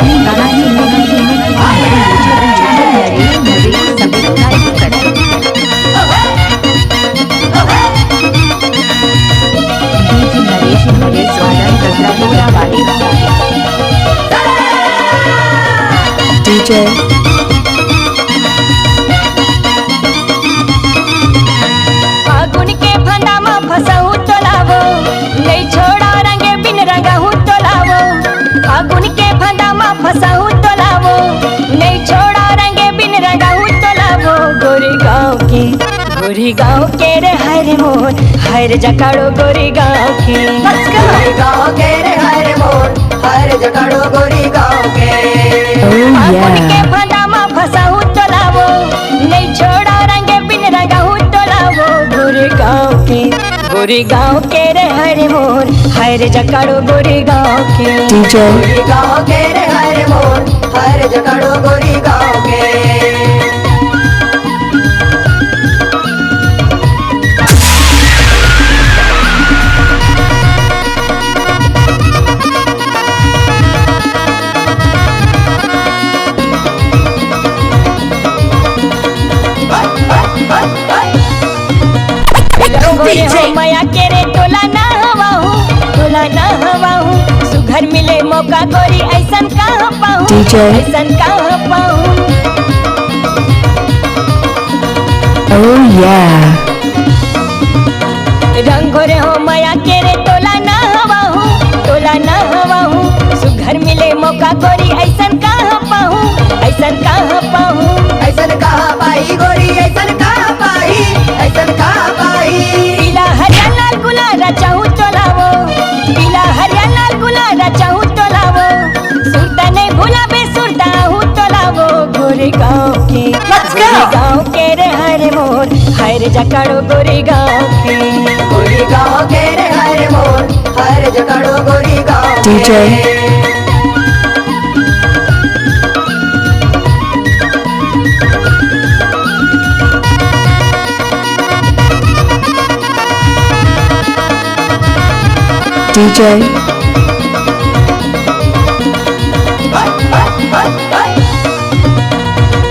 अपने गाना सुनने के लिए सब्सक्राइब करें। डीजे नरेश स्वागत गगरा वाली डीजे फागुन के फंदा में फसहु तो लावो, नहीं छोड़ा रंगे बिन रंगहु तो लावो। फागुन के फंदा में फसहु तो लावो, नहीं छोड़ा रंगे बिन रंगहु तो लावो। गोरी गाँव के रे हर मोर हर जकाड़ो गोरी गाँव के। गोरी गाँव के रे हर मोर हर जकाड़ो गोरी गाँव के। फागुन के फंदा में फसहु तो लावो, नहीं छोड़ा रंगे बिन रंगहु तो लावो। गोरी गाँव के रे हर मोर हर जकाड़ो गोरी गाँव के। गोरी गाँव के रे हर मोर हर जकाड़ो गोरी गाँव के। मया के रे तोला ना हवाहू सुघर मिले मौका गोरी ऐसन कहाँ पाऊँ, ऐसन कहाँ पाऊँ। रंग रे हो मया के रे तोला ना हवाहू सुघर मिले मौका गोरी ऐसन कहाँ पाऊँ, ऐसन कहाँ पाऊँ। ऐसन कहाँ पाई गोरी ऐसन कहाँ पाई, ऐसन कहाँ पाई। पीला हरिया लाल गुलारा चाहूँ तो लावो, पीला हरिया लाल गुलारा चाहूँ तो लावो। सुरता नहीं भूला बे सुरता हूँ तो लावो। गोरी गाँव के रे हर मोर हर जकाड़ो गोरी गाँव के। गोरी गाँव के रे हर मोर हर जकाड़ो गोरी गाँव के। DJ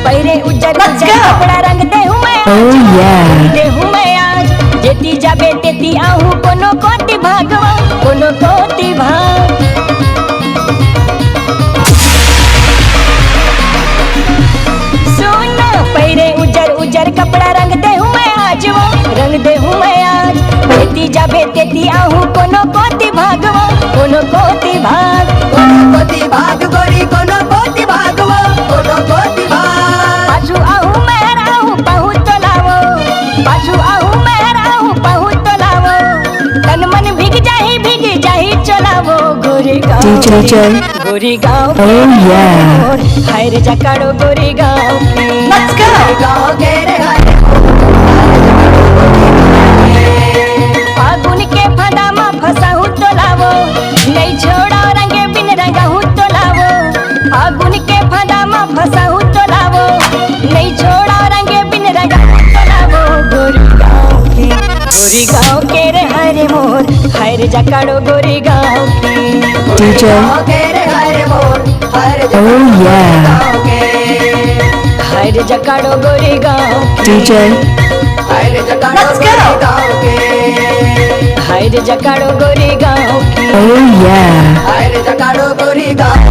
पहरे उज्जर कपड़ा रंग दे हूँ मैं आज जेती जाबे तेती आहू कोनो कोटि भागवा, कोनो कोटि भाग। सुन पहरे उज्जर कपड़ा रंग दे हूँ मैं आज, वो रंग दे हूँ मैं आज। जेती जाबे तेती आहू कोनो कोटि भागवा, कोनो कोटि भाग। कोनो कोटि भाग गोरी कोनो कोटि भाग वो कोनो कोटि भाग। पाछू आहू मैं रहू पहू तो लावो, पाछू आहू मैं रहू पहू तो लावो। तन मन भीग जाही चलावो। गोरी गाँव हर जकाड़ो गोरी गाँव के। गोरी गाँव के रे हर फागुन के फंदा में फसाहू तो लावो, नहीं छोड़ा रंगे बिन रंगहू तो लावो। फागुन के फंदा में फसाहू तो लावो, नहीं छोड़ा रंगे बिन रंगहू तो लावो। गोरी गाँव के रे हर मोर हर जकाड़ो गोरी गाँव के। गोरी गाँव के रे हर मोर हर जकाड़ो गाँव के। हर जकाड़ो गोरी गाँव हर जकाड़ो गोरी गाँव के। हर जकाड़ो गोरी गाँव के। हर जकाड़ो गोरी गाँव